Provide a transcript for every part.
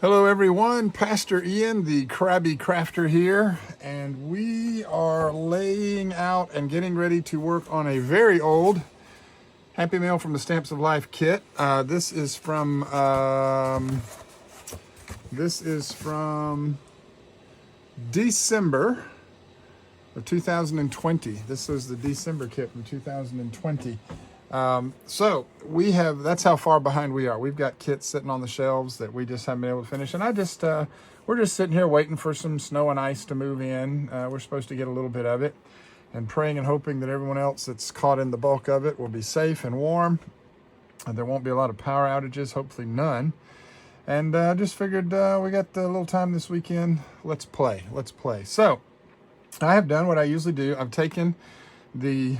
Hello everyone, Pastor Ian, the Krabby Crafter here, and we are laying out and getting ready to work on a very old Happy Mail from the Stamps of Life kit. This is from December of 2020. This was the December kit from 2020. So we have, that's how far behind we are. We've got kits sitting on the shelves that we just haven't been able to finish. And we're just sitting here waiting for some snow and ice to move in. We're supposed to get a little bit of it, and praying and hoping that everyone else that's caught in the bulk of it will be safe and warm. And there won't be a lot of power outages, hopefully none. And I just figured we got a little time this weekend. Let's play. So I have done what I usually do. I've taken the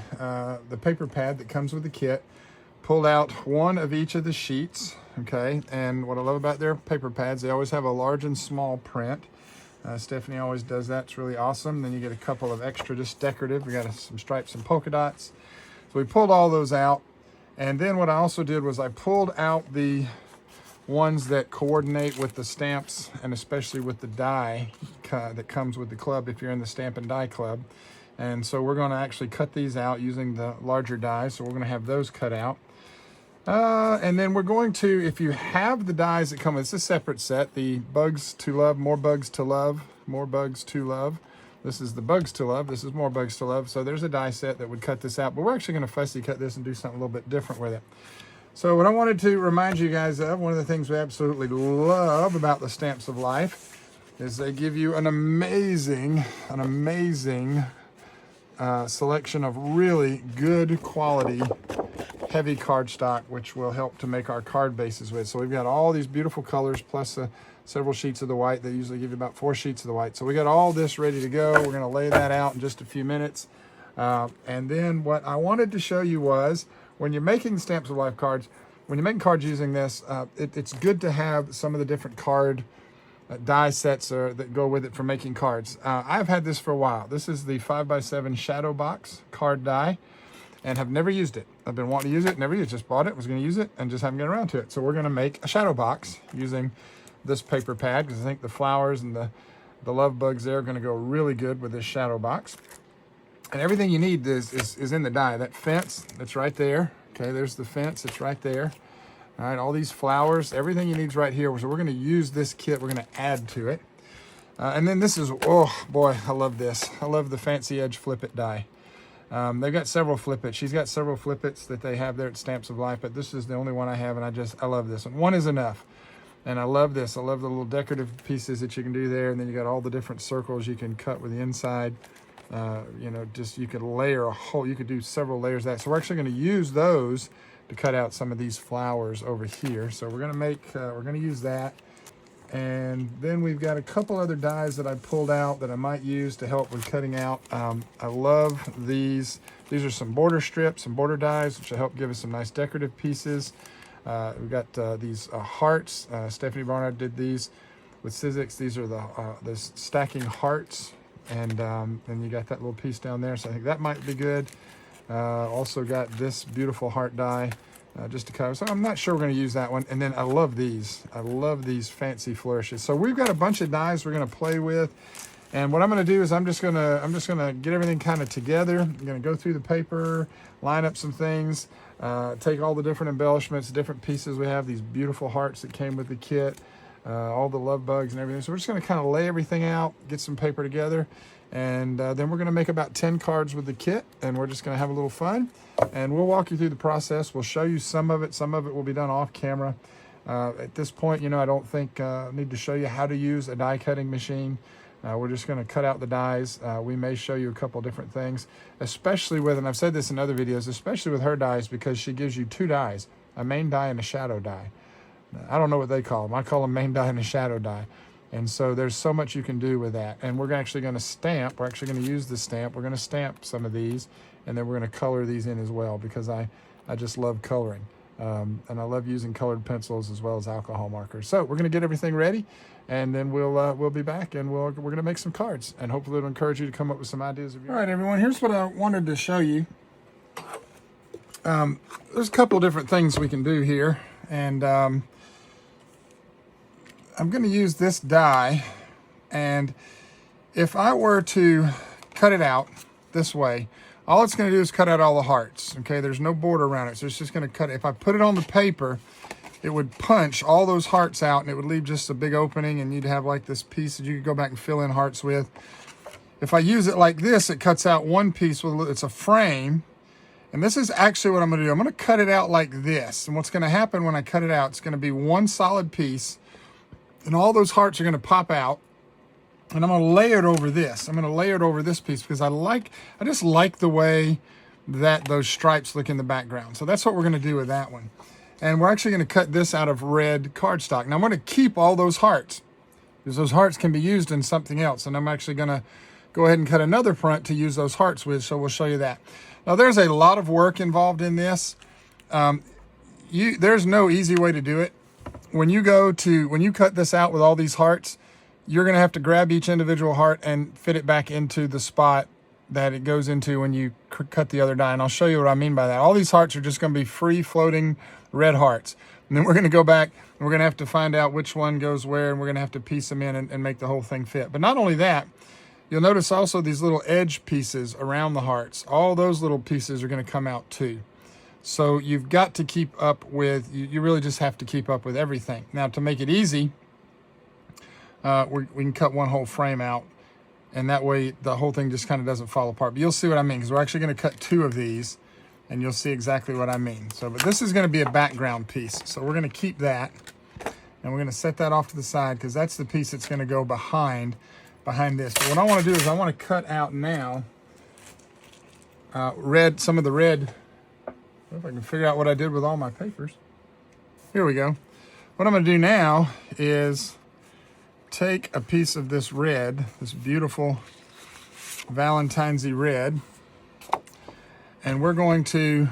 paper pad that comes with the kit, pulled out one of each of the sheets, okay? And what I love about their paper pads, they always have a large and small print. Stephanie always does that. It's really awesome. Then you get a couple of extra, just decorative. We got some stripes and polka dots. So we pulled all those out. And then what I also did was I pulled out the ones that coordinate with the stamps, and especially with the die that comes with the club if you're in the Stamp and Die Club. And so we're going to actually cut these out using the larger dies. So we're going to have those cut out. And then we're going to, if you have the dies that come with, it's a separate set, the Bugs2Love, More Bugs2Love. This is the Bugs2Love. This is More Bugs2Love. So there's a die set that would cut this out. But we're actually going to fussy cut this and do something a little bit different with it. So what I wanted to remind you guys of, one of the things we absolutely love about the Stamps of Life is they give you an amazing selection of really good quality heavy cardstock, which will help to make our card bases with. So we've got all these beautiful colors plus several sheets of the white. They usually give you about 4 sheets of the white. So we got all this ready to go. We're going to lay that out in just a few minutes. And then what I wanted to show you was, when you're making Stamps of Life cards, when you're making cards using this, it's good to have some of the different card die sets that go with it for making cards. I've had this for a while. This is the 5x7 Shadow Box card die, and have never used it. I've been wanting to use it, never used it. Just bought it, was going to use it, and just haven't gotten around to it. So we're going to make a shadow box using this paper pad, because I think the flowers and the love bugs there are going to go really good with this shadow box. And everything you need is in the die. That fence that's right there. Okay, there's the fence. It's right there. All right, all these flowers, everything you need is right here. So we're going to use this kit. We're going to add to it. And then this is, oh boy, I love this. I love the Fancy Edge Flip It die. They've got several Flip It. She's got several Flip It's that they have there at Stamps of Life, but this is the only one I have, and I love this one. One is enough. And I love this. I love the little decorative pieces that you can do there. And then you got all the different circles you can cut with the inside. You know, just you could layer a whole, you could do several layers of that. So we're actually going to use those to cut out some of these flowers over here. So we're going to make, we're going to use that. And then we've got a couple other dies that I pulled out that I might use to help with cutting out. I love these. These are some border strips, some border dies, which will help give us some nice decorative pieces. We've got these hearts. Stephanie Barnard did these with Sizzix. These are the stacking hearts. And then you got that little piece down there. So I think that might be good. Also got this beautiful heart die just to cover. So I'm not sure we're going to use that one. And then I love these. I love these fancy flourishes. So we've got a bunch of dies we're going to play with. And what I'm going to do is I'm just going to get everything kind of together. I'm going to go through the paper, line up some things, take all the different embellishments, different pieces we have, these beautiful hearts that came with the kit, all the love bugs and everything. So we're just going to kind of lay everything out, get some paper together. And then we're going to make about 10 cards with the kit, and we're just going to have a little fun. And we'll walk you through the process. We'll show you some of it. Some of it will be done off camera. At this point, you know, I don't think I need to show you how to use a die cutting machine. We're just going to cut out the dies. We may show you a couple different things, especially with, and I've said this in other videos, especially with her dies, because she gives you 2 dies, a main die and a shadow die. I don't know what they call them. I call them main die and a shadow die. And so there's so much you can do with that. And we're actually going to stamp. We're actually going to use the stamp. We're going to stamp some of these, and then we're going to color these in as well, because I just love coloring. And I love using colored pencils as well as alcohol markers. So we're going to get everything ready, and then we'll be back, and we're going to make some cards, and hopefully it'll encourage you to come up with some ideas of your own. All right, everyone, here's what I wanted to show you. There's a couple of different things we can do here, and I'm going to use this die, and if I were to cut it out this way, all it's going to do is cut out all the hearts. Okay, there's no border around it, so it's just going to cut it. If I put it on the paper, it would punch all those hearts out, and it would leave just a big opening, and you'd have like this piece that you could go back and fill in hearts with. If I use it like this, it cuts out one piece with, it's a frame. And this is actually what I'm going to do. I'm going to cut it out like this. And what's going to happen when I cut it out, it's going to be one solid piece, and all those hearts are going to pop out. And I'm going to layer it over this. I'm going to layer it over this piece because I just like the way that those stripes look in the background. So that's what we're going to do with that one. And we're actually going to cut this out of red cardstock. Now I'm going to keep all those hearts because those hearts can be used in something else. And I'm actually going to go ahead and cut another front to use those hearts with. So we'll show you that. Now there's a lot of work involved in this. There's no easy way to do it. When you cut this out with all these hearts, you're going to have to grab each individual heart and fit it back into the spot that it goes into when you cut the other die. And I'll show you what I mean by that. All these hearts are just going to be free floating red hearts. And then we're going to go back and we're going to have to find out which one goes where, and we're going to have to piece them in and make the whole thing fit. But not only that, you'll notice also these little edge pieces around the hearts. All those little pieces are going to come out too. So you've got to keep up with, you really just have to keep up with everything. Now to make it easy, we can cut one whole frame out, and that way the whole thing just kind of doesn't fall apart. But you'll see what I mean, because we're actually going to cut two of these, and you'll see exactly what I mean. So, but this is going to be a background piece. So we're going to keep that, and we're going to set that off to the side, because that's the piece that's going to go behind this. But what I want to do is I want to cut out now some of the red. If I can figure out what I did with all my papers. Here we go. What I'm going to do now is take a piece of this red, this beautiful Valentine's-y red, and we're going to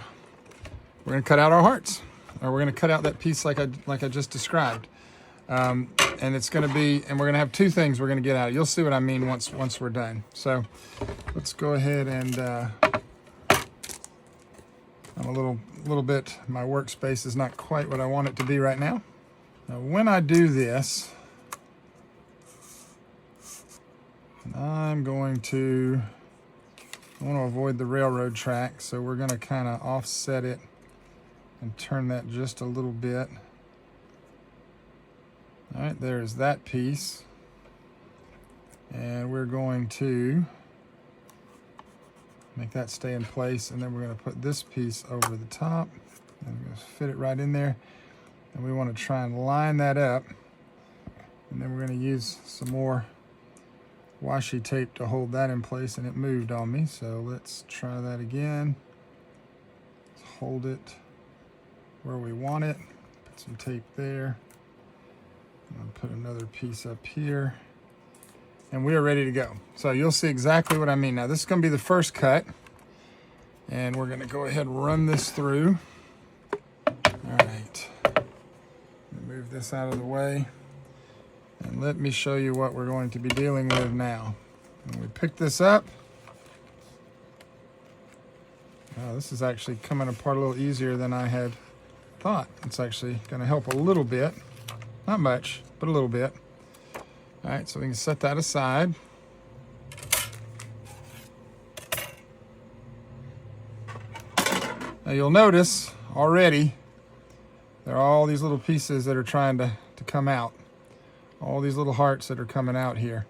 cut out our hearts, or we're going to cut out that piece like I just described. And it's going to be, and we're going to have two things we're going to get out. You'll see what I mean once we're done. So let's go ahead and I'm a little bit, my workspace is not quite what I want it to be right now. Now when I do this, I want to avoid the railroad track, so we're going to kind of offset it and turn that just a little bit. All right, there's that piece. And we're going to make that stay in place, and then we're going to put this piece over the top, and we're going to fit it right in there. And we want to try and line that up, and then we're going to use some more washi tape to hold that in place, and it moved on me. So let's try that again. Let's hold it where we want it. Put some tape there. I'll put another piece up here, and we are ready to go. So you'll see exactly what I mean. Now this is going to be the first cut, and we're going to go ahead and run this through. All right, move this out of the way, and let me show you what we're going to be dealing with now. When we pick this up, this is actually coming apart a little easier than I had thought. It's actually going to help a little bit. Not much, but a little bit. All right, so we can set that aside. Now you'll notice already there are all these little pieces that are trying to come out. All these little hearts that are coming out here.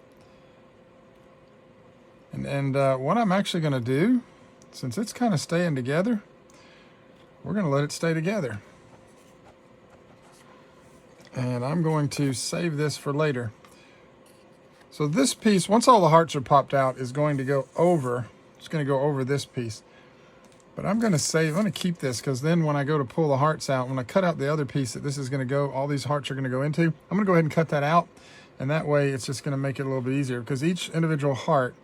And what I'm actually going to do, since it's kind of staying together, we're going to let it stay together. And I'm going to save this for later. So this piece, once all the hearts are popped out, is going to go over. It's going to go over this piece. But I'm going to keep this, because then when I go to pull the hearts out, when I cut out the other piece that this is going to go, all these hearts are going to go into, I'm going to go ahead and cut that out. And that way it's just going to make it a little bit easier, because each individual heart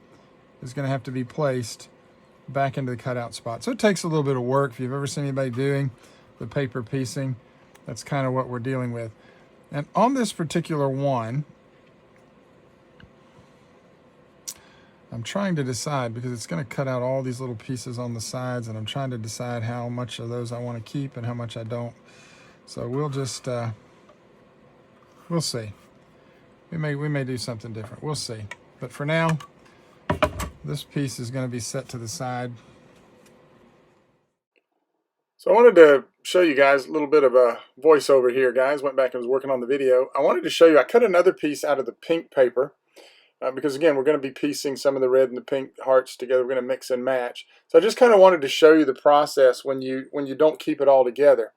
is going to have to be placed back into the cutout spot. So it takes a little bit of work. If you've ever seen anybody doing the paper piecing, that's kind of what we're dealing with. And on this particular one, I'm trying to decide, because it's going to cut out all these little pieces on the sides, and I'm trying to decide how much of those I want to keep and how much I don't. So we'll just, we'll see. We may do something different. We'll see. But for now, this piece is going to be set to the side. So I wanted to show you guys a little bit of a voiceover here, guys. Went back and was working on the video. I wanted to show you, I cut another piece out of the pink paper because, again, we're going to be piecing some of the red and the pink hearts together. We're going to mix and match. So I just kind of wanted to show you the process when you don't keep it all together.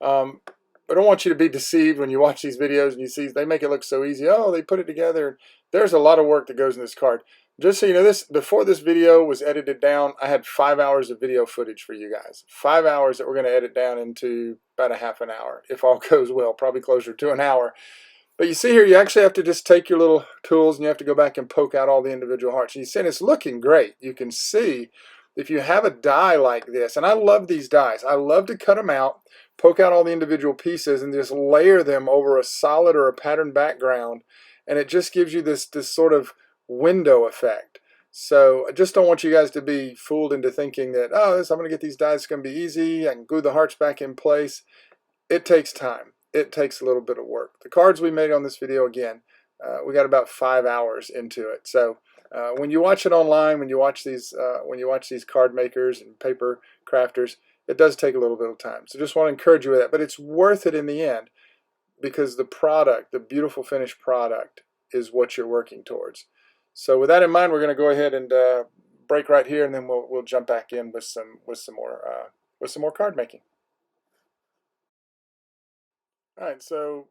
I don't want you to be deceived when you watch these videos and you see they make it look so easy. Oh, they put it together. There's a lot of work that goes in this card. Just so you know, before this video was edited down, I had 5 hours of video footage for you guys. 5 hours that we're going to edit down into about a half an hour, if all goes well, probably closer to an hour. But you see here, you actually have to just take your little tools and you have to go back and poke out all the individual hearts. And you see, it's looking great. You can see if you have a die like this, and I love these dies. I love to cut them out, poke out all the individual pieces, and just layer them over a solid or a pattern background. And it just gives you this sort of window effect. So I just don't want you guys to be fooled into thinking that, oh, I'm going to get these dies, it's going to be easy. I can glue the hearts back in place. It takes time. It takes a little bit of work. The cards we made on this video, again, we got about 5 hours into it. So when you watch it online, when you watch these card makers and paper crafters, it does take a little bit of time. So just want to encourage you with that. But it's worth it in the end because the product, the beautiful finished product, is what you're working towards. So with that in mind, we're going to go ahead and break right here, and then we'll jump back in with some more card making. All right, so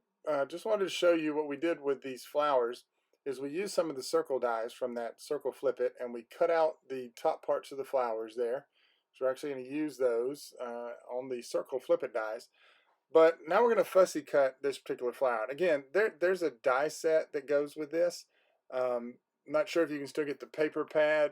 just wanted to show you what we did with these flowers is we used some of the circle dies from that circle flip it, and we cut out the top parts of the flowers there. So we're actually going to use those on the circle flip it dies. But now we're going to fussy cut this particular flower. Again, there's a die set that goes with this. I'm not sure if you can still get the paper pad,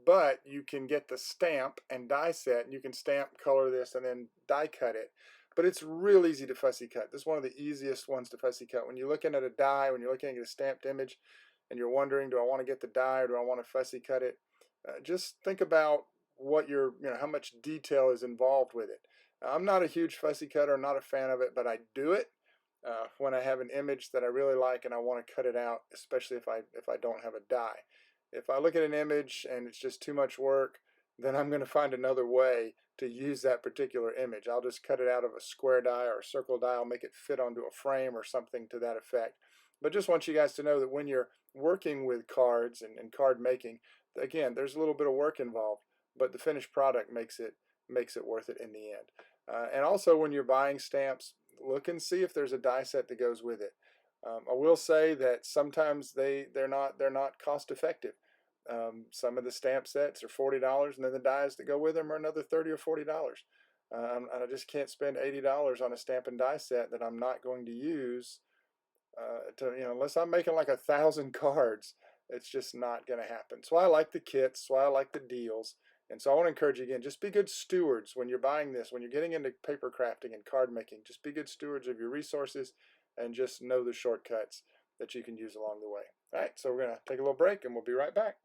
but you can get the stamp and die set, and you can stamp, color this, and then die cut it. But it's real easy to fussy cut. This is one of the easiest ones to fussy cut. When you're looking at a die, when you're looking at a stamped image, and you're wondering, do I want to get the die or do I want to fussy cut it? Just think about what how much detail is involved with it. I'm not a huge fussy cutter, I'm not a fan of it, but I do it when I have an image that I really like and I want to cut it out, especially if I don't have a die. If I look at an image and it's just too much work, then I'm going to find another way to use that particular image. I'll just cut it out of a square die or a circle die. I'll make it fit onto a frame or something to that effect. But just want you guys to know that when you're working with cards and card making, again, there's a little bit of work involved, but the finished product makes it worth it in the end. And also when you're buying stamps, look and see if there's a die set that goes with it. I will say that sometimes they're not cost effective. Some of the stamp sets are $40, and then the dies that go with them are another $30 or $40. And I just can't spend $80 on a stamp and die set that I'm not going to use unless I'm making like 1,000 cards. It's just not going to happen. So I like the kits. So I like the deals. And so I want to encourage you again, just be good stewards when you're buying this, when you're getting into paper crafting and card making. Just be good stewards of your resources and just know the shortcuts that you can use along the way. All right, so we're going to take a little break and we'll be right back.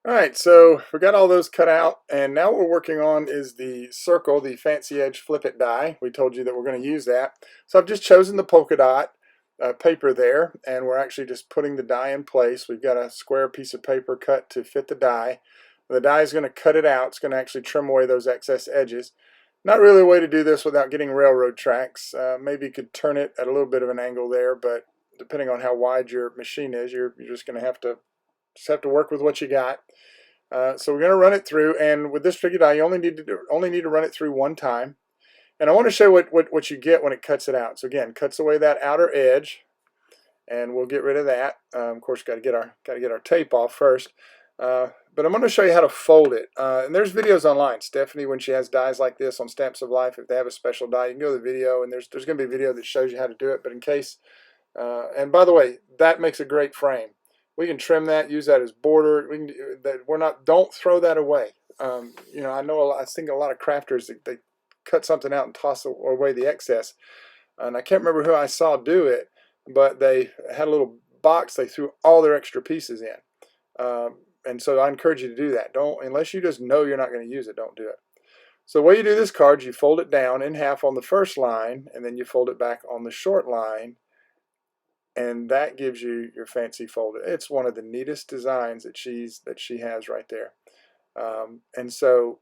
All right, so we got all those cut out, and now what we're working on is the circle, the fancy edge flip it die. We told you that we're going to use that. So I've just chosen the polka dot paper there, and we're actually just putting the die in place. We've got a square piece of paper cut to fit the die. The die is going to cut it out. It's going to actually trim away those excess edges. Not really a way to do this without getting railroad tracks. Maybe you could turn it at a little bit of an angle there, but depending on how wide your machine is, you're just going to have to work with what you got. So we're going to run it through, and with this figure die, you only need to run it through one time. And I want to show what you get when it cuts it out. So again, cuts away that outer edge, and we'll get rid of that. Of course, got to get our tape off first. But I'm going to show you how to fold it. And there's videos online. Stephanie, when she has dies like this on Stamps of Life, if they have a special die, you can go to the video, and there's going to be a video that shows you how to do it. But in case, and by the way, that makes a great frame. We can trim that, use that as border. We can don't throw that away. I think a lot of crafters, they cut something out and toss away the excess. And I can't remember who I saw do it, but they had a little box they threw all their extra pieces in. And so I encourage you to do that. Unless you just know you're not going to use it, don't do it. So the way you do this card, you fold it down in half on the first line, and then you fold it back on the short line, and that gives you your fancy folder. It's one of the neatest designs that she has right there. And so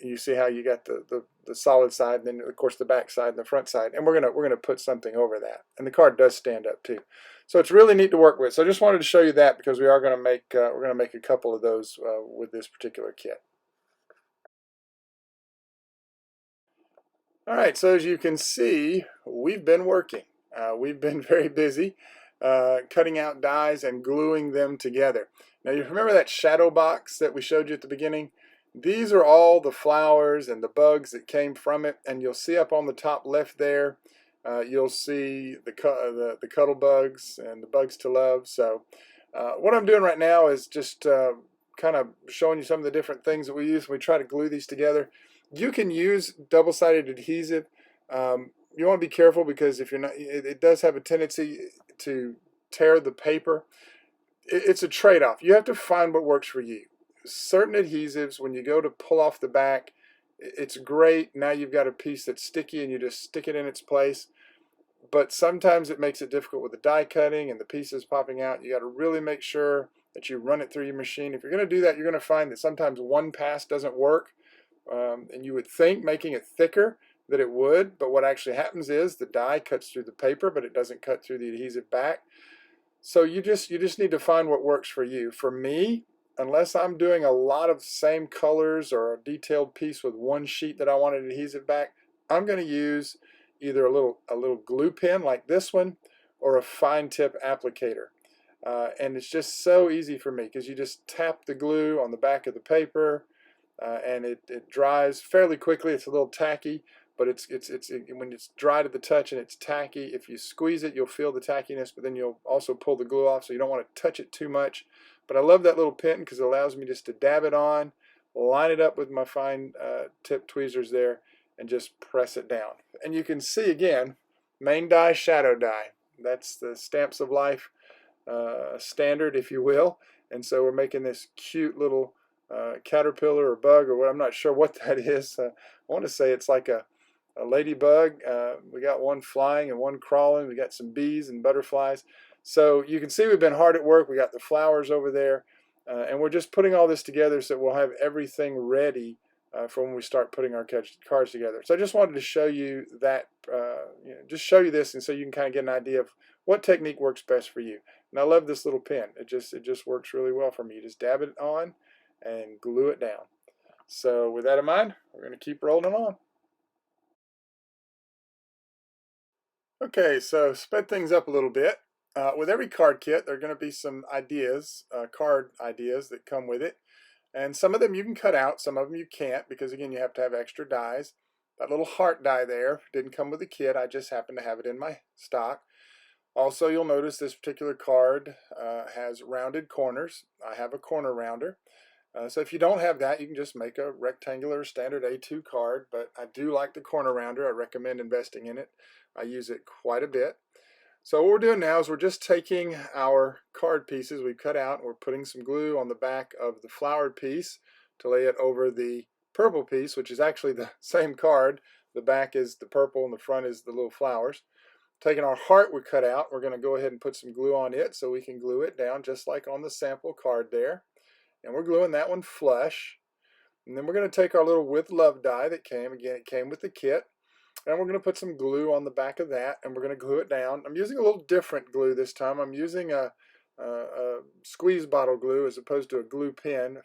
you see how you got the solid side, and then of course the back side and the front side, and we're gonna put something over that, and the card does stand up too. So it's really neat to work with. So I just wanted to show you that because we are going to make we're going to make a couple of those with this particular kit. All right, so as you can see, we've been working. We've been very busy cutting out dies and gluing them together. Now you remember that shadow box that we showed you at the beginning? These are all the flowers and the bugs that came from it, and you'll see up on the top left there, you'll see the cuddle bugs and the Bugs2Love. So what I'm doing right now is just kind of showing you some of the different things that we use when we try to glue these together. You can use double-sided adhesive. You want to be careful because if you're not, it does have a tendency to tear the paper. It's a trade-off. You have to find what works for you. Certain adhesives, when you go to pull off the back, it's great. Now you've got a piece that's sticky and you just stick it in its place. But sometimes it makes it difficult with the die cutting and the pieces popping out. You got to really make sure that you run it through your machine. If you're going to do that, you're going to find that sometimes one pass doesn't work. And you would think making it thicker that it would, but what actually happens is the die cuts through the paper, but it doesn't cut through the adhesive back. So you just need to find what works for you. For me, unless I'm doing a lot of same colors or a detailed piece with one sheet that I want an adhesive back, I'm going to use either a little glue pen like this one or a fine tip applicator. And it's just so easy for me because you just tap the glue on the back of the paper. And it dries fairly quickly. It's a little tacky, but when it's dry to the touch and it's tacky, if you squeeze it, you'll feel the tackiness, but then you'll also pull the glue off, so you don't want to touch it too much. But I love that little pin because it allows me just to dab it on, line it up with my fine tip tweezers there, and just press it down. And you can see again, main die, shadow die. That's the Stamps of Life standard, if you will. And so we're making this cute little caterpillar or bug or what, I'm not sure what that is. I want to say it's like a ladybug. We got one flying and one crawling. We got some bees and butterflies. So you can see we've been hard at work. We got the flowers over there, and we're just putting all this together so we'll have everything ready for when we start putting our cards together. So I just wanted to show you that, just show you this, and so you can kind of get an idea of what technique works best for you. And I love this little pen. It just works really well for me. You just dab it on and glue it down. So with that in mind, we're going to keep rolling on. Okay, so sped things up a little bit. With every card kit, there are going to be some ideas, card ideas that come with it. And some of them you can cut out, some of them you can't, because again, you have to have extra dies. That little heart die there didn't come with the kit. I just happen to have it in my stock. Also, you'll notice this particular card has rounded corners. I have a corner rounder. So if you don't have that, you can just make a rectangular standard A2 card, but I do like the corner rounder. I recommend investing in it. I use it quite a bit. So what we're doing now is we're just taking our card pieces we've cut out and we're putting some glue on the back of the flowered piece to lay it over the purple piece, which is actually the same card. The back is the purple and the front is the little flowers. Taking our heart we cut out, we're going to go ahead and put some glue on it so we can glue it down just like on the sample card there. And we're gluing that one flush. And then we're going to take our little With Love die that came, again it came with the kit, and we're going to put some glue on the back of that, and we're going to glue it down. I'm using a little different glue this time. I'm using a squeeze bottle glue as opposed to a glue pen.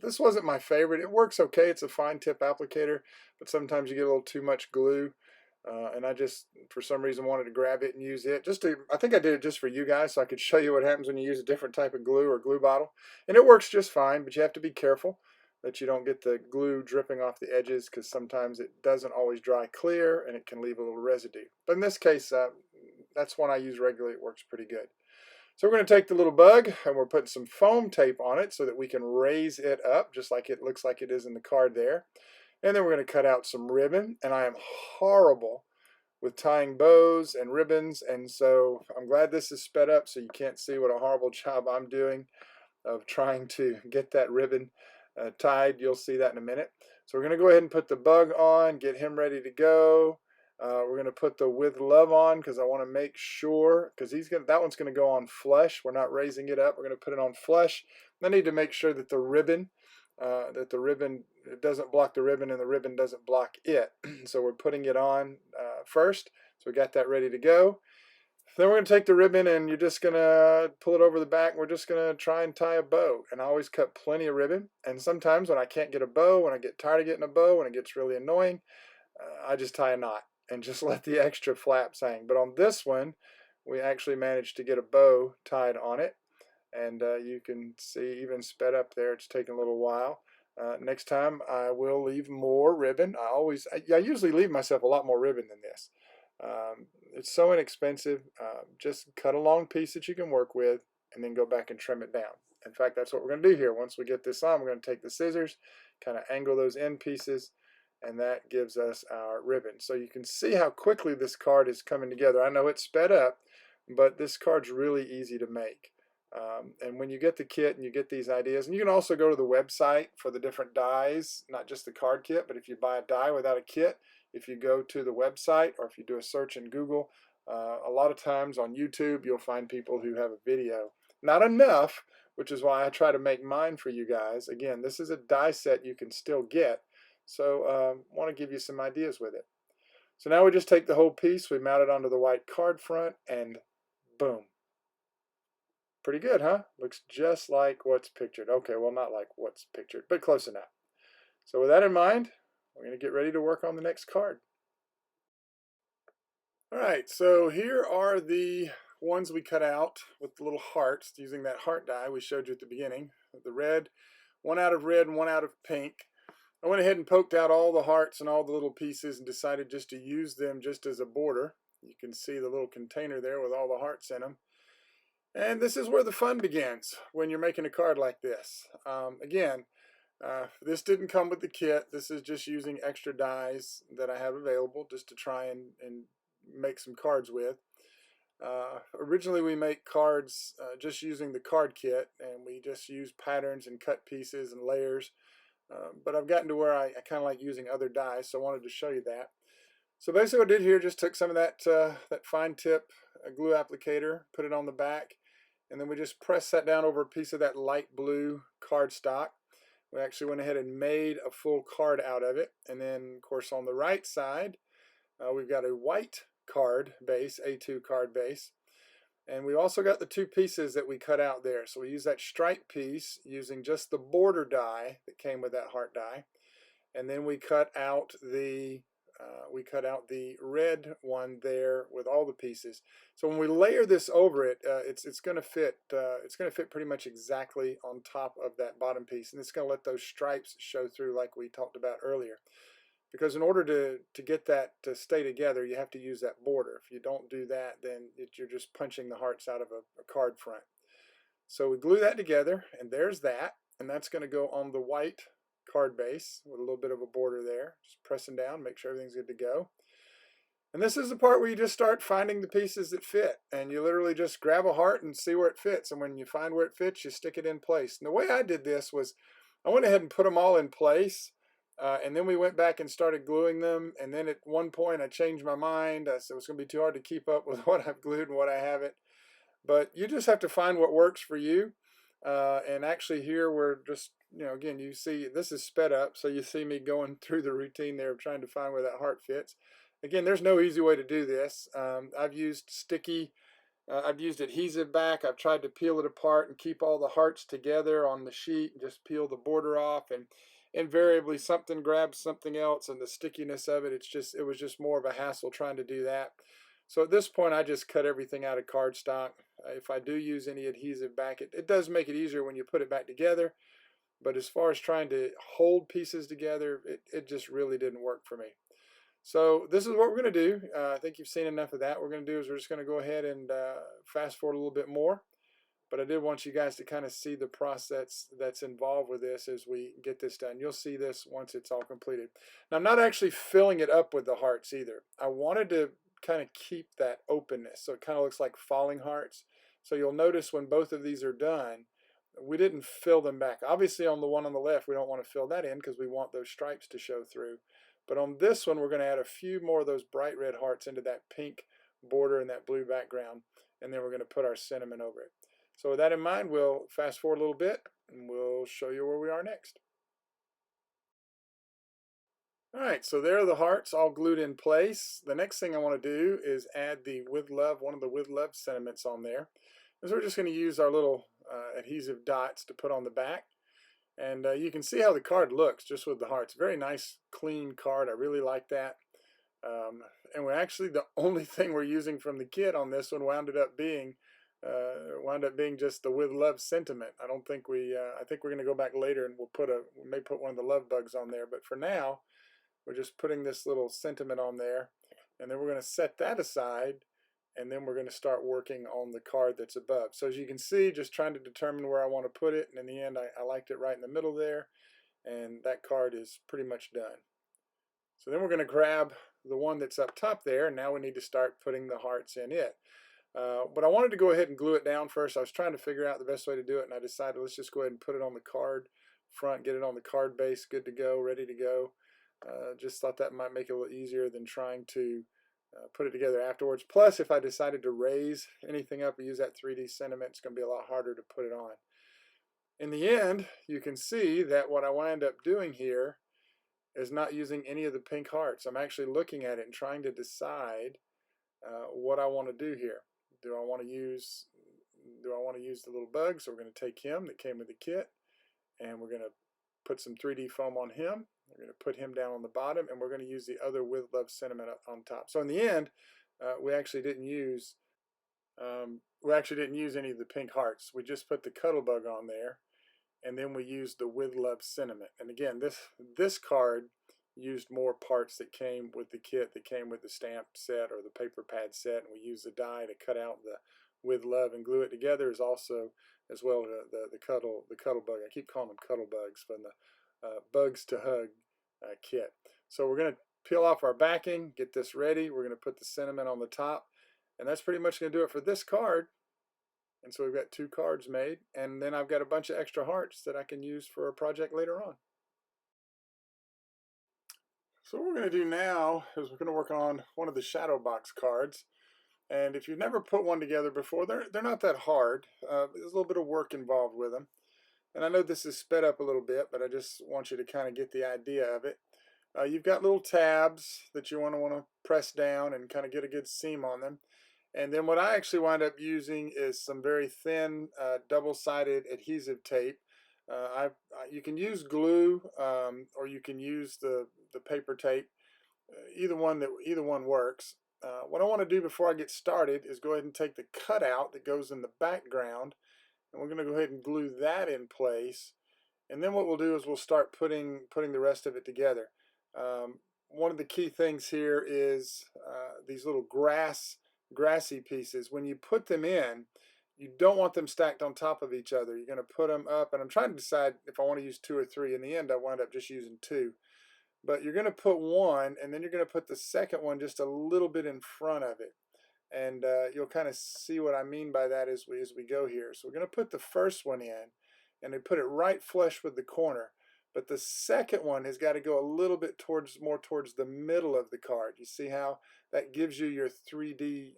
This wasn't my favorite. It works okay. It's a fine tip applicator, but sometimes you get a little too much glue. And I just, for some reason, wanted to grab it and use it. I think I did it just for you guys so I could show you what happens when you use a different type of glue or glue bottle. And it works just fine, but you have to be careful that you don't get the glue dripping off the edges because sometimes it doesn't always dry clear and it can leave a little residue. But in this case, that's one I use regularly. It works pretty good. So we're going to take the little bug and we're putting some foam tape on it so that we can raise it up just like it looks like it is in the card there. And then we're going to cut out some ribbon, and I am horrible with tying bows and ribbons, and so I'm glad this is sped up so you can't see what a horrible job I'm doing of trying to get that ribbon tied. You'll see that in a minute. So we're going to go ahead and put the bug on, get him ready to go. We're going to put the With Love on because I want to make sure, because that one's going to go on flush. We're not raising it up. We're going to put it on flush. I need to make sure that the ribbon, it doesn't block the ribbon and the ribbon doesn't block it. So we're putting it on first. So we got that ready to go. Then we're going to take the ribbon and you're just going to pull it over the back. And we're just going to try and tie a bow. And I always cut plenty of ribbon. And sometimes when I can't get a bow, when I get tired of getting a bow, when it gets really annoying, I just tie a knot and just let the extra flaps hang. But on this one, we actually managed to get a bow tied on it. And you can see even sped up there, it's taking a little while. Next time I will leave more ribbon. I usually leave myself a lot more ribbon than this. It's so inexpensive. Just cut a long piece that you can work with and then go back and trim it down. In fact, that's what we're going to do here. Once we get this on, we're going to take the scissors, kind of angle those end pieces, and that gives us our ribbon. So you can see how quickly this card is coming together. I know it's sped up, but this card's really easy to make. And when you get the kit and you get these ideas, and you can also go to the website for the different dies, not just the card kit, but if you buy a die without a kit, if you go to the website or if you do a search in Google, a lot of times on YouTube, you'll find people who have a video. Not enough, which is why I try to make mine for you guys. Again, this is a die set you can still get, so want to give you some ideas with it. So now we just take the whole piece, we mount it onto the white card front, and boom. Pretty good, huh? Looks just like what's pictured. Okay, well, not like what's pictured, but close enough. So with that in mind, we're going to get ready to work on the next card. All right, so here are the ones we cut out with the little hearts using that heart die we showed you at the beginning. The red, one out of red and one out of pink. I went ahead and poked out all the hearts and all the little pieces and decided just to use them just as a border. You can see the little container there with all the hearts in them. And this is where the fun begins when you're making a card like this. Again, this didn't come with the kit. This is just using extra dies that I have available just to try and make some cards with. Originally we make cards just using the card kit, and we just use patterns and cut pieces and layers. But I've gotten to where I kind of like using other dies, so I wanted to show you that. So basically what I did here, just took some of that fine tip glue applicator, put it on the back, and then we just pressed that down over a piece of that light blue cardstock. We actually went ahead and made a full card out of it. And then, of course, on the right side, we've got a white card base, A2 card base. And we also got the two pieces that we cut out there. So we use that stripe piece using just the border die that came with that heart die. And then we cut out the red one there with all the pieces. So when we layer this over it, it's going to fit. It's going to fit pretty much exactly on top of that bottom piece, and it's going to let those stripes show through, like we talked about earlier. Because in order to get that to stay together, you have to use that border. If you don't do that, then you're just punching the hearts out of a card front. So we glue that together, and there's that, and that's going to go on the white card base with a little bit of a border there. Just pressing down, make sure everything's good to go. And this is the part where you just start finding the pieces that fit, and you literally just grab a heart and see where it fits, and when you find where it fits, you stick it in place. And the way I did this was I went ahead and put them all in place, and then we went back and started gluing them, and then at one point I changed my mind. I said it was going to be too hard to keep up with what I've glued and what I haven't. But you just have to find what works for you. And actually here we're just, again, you see this is sped up, so you see me going through the routine there of trying to find where that heart fits. Again, there's no easy way to do this. I've used I've used adhesive back. I've tried to peel it apart and keep all the hearts together on the sheet and just peel the border off, and invariably something grabs something else, and the stickiness of it, it was just more of a hassle trying to do that. So at this point, I just cut everything out of cardstock. If I do use any adhesive back, it does make it easier when you put it back together. But as far as trying to hold pieces together, it just really didn't work for me. So this is what we're going to do. I think you've seen enough of that. What we're going to do is we're just going to go ahead and fast forward a little bit more. But I did want you guys to kind of see the process that's involved with this as we get this done. You'll see this once it's all completed. Now, I'm not actually filling it up with the hearts either. I wanted to kind of keep that openness, so it kind of looks like falling hearts. So you'll notice when both of these are done, we didn't fill them back. Obviously on the one on the left, we don't want to fill that in because we want those stripes to show through. But on this one, we're going to add a few more of those bright red hearts into that pink border and that blue background. And then we're going to put our cinnamon over it. So with that in mind, we'll fast forward a little bit and we'll show you where we are next. All right, so there are the hearts all glued in place. The next thing I want to do is add the With Love, one of the With Love sentiments on there. And so we're just going to use our little adhesive dots to put on the back. And you can see how the card looks just with the hearts. Very nice, clean card. I really like that. And we're actually the only thing we're using from the kit on this one wound up being just the With Love sentiment. I don't think I think we're going to go back later and we may put one of the love bugs on there. But for now, we're just putting this little sentiment on there, and then we're going to set that aside, and then we're going to start working on the card that's above. So as you can see, just trying to determine where I want to put it, and in the end, I liked it right in the middle there, and that card is pretty much done. So then we're going to grab the one that's up top there, and now we need to start putting the hearts in it. But I wanted to go ahead and glue it down first. I was trying to figure out the best way to do it, and I decided let's just go ahead and put it on the card front, get it on the card base, good to go, ready to go. Just thought that might make it a little easier than trying to put it together afterwards. Plus, if I decided to raise anything up or use that 3D sentiment, it's going to be a lot harder to put it on. In the end, you can see that what I wind up doing here is not using any of the pink hearts. I'm actually looking at it and trying to decide what I want to do here. Do I want to use the little bug? So we're going to take him that came with the kit, and we're going to put some 3D foam on him. We're going to put him down on the bottom, and we're going to use the other With Love sentiment up on top. So in the end, we actually didn't use any of the pink hearts. We just put the cuddle bug on there, and then we used the With Love sentiment. And again, this card used more parts that came with the kit, that came with the stamp set or the paper pad set, and we used the die to cut out the With Love and glue it together. Is also as well the cuddle bug. I keep calling them cuddle bugs from the Bugs2Hug kit. So we're going to peel off our backing, get this ready. We're going to put the sentiment on the top, and that's pretty much going to do it for this card. And so we've got 2 cards made, and then I've got a bunch of extra hearts that I can use for a project later on. So what we're going to do now is we're going to work on one of the shadow box cards. And if you've never put one together before, they're not that hard. There's a little bit of work involved with them. And I know this is sped up a little bit, but I just want you to kind of get the idea of it. You've got little tabs that you want to press down and kind of get a good seam on them. And then what I actually wind up using is some very thin double-sided adhesive tape. You can use glue or you can use the paper tape. Either one works. What I want to do before I get started is go ahead and take the cutout that goes in the background, and we're going to go ahead and glue that in place. And then what we'll do is we'll start putting the rest of it together. One of the key things here is these little grassy pieces. When you put them in, you don't want them stacked on top of each other. You're going to put them up, and I'm trying to decide if I want to use 2 or 3. In the end, I wind up just using 2. But you're going to put one, and then you're going to put the second one just a little bit in front of it. And you'll kind of see what I mean by that as we go here. So we're going to put the first one in, and we put it right flush with the corner. But the second one has got to go a little bit more towards the middle of the card. You see how that gives you your 3D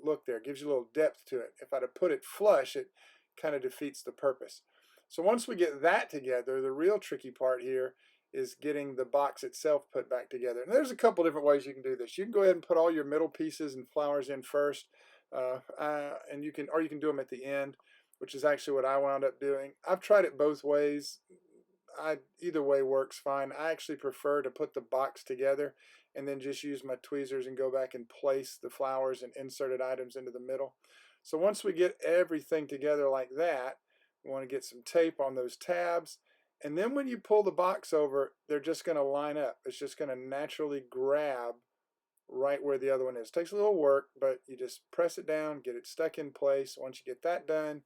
look there. It gives you a little depth to it. If I'd have put it flush, it kind of defeats the purpose. So once we get that together, the real tricky part here is getting the box itself put back together. And there's a couple different ways you can do this. You can go ahead and put all your middle pieces and flowers in first, and you can do them at the end, which is actually what I wound up doing. I've tried it both ways. Either way works fine. I actually prefer to put the box together and then just use my tweezers and go back and place the flowers and inserted items into the middle. So once we get everything together like that, we want to get some tape on those tabs. And then when you pull the box over, they're just going to line up. It's just going to naturally grab right where the other one is. It takes a little work, but you just press it down, get it stuck in place. Once you get that done,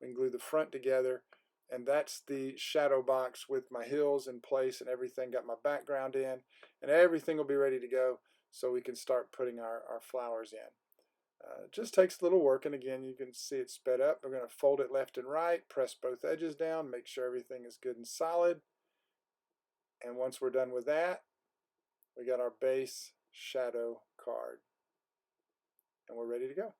we can glue the front together. And that's the shadow box with my hills in place and everything. Got my background in, and everything will be ready to go so we can start putting our flowers in. It just takes a little work, and again, you can see it sped up. We're going to fold it left and right, press both edges down, make sure everything is good and solid. And once we're done with that, we got our base shadow card, and we're ready to go.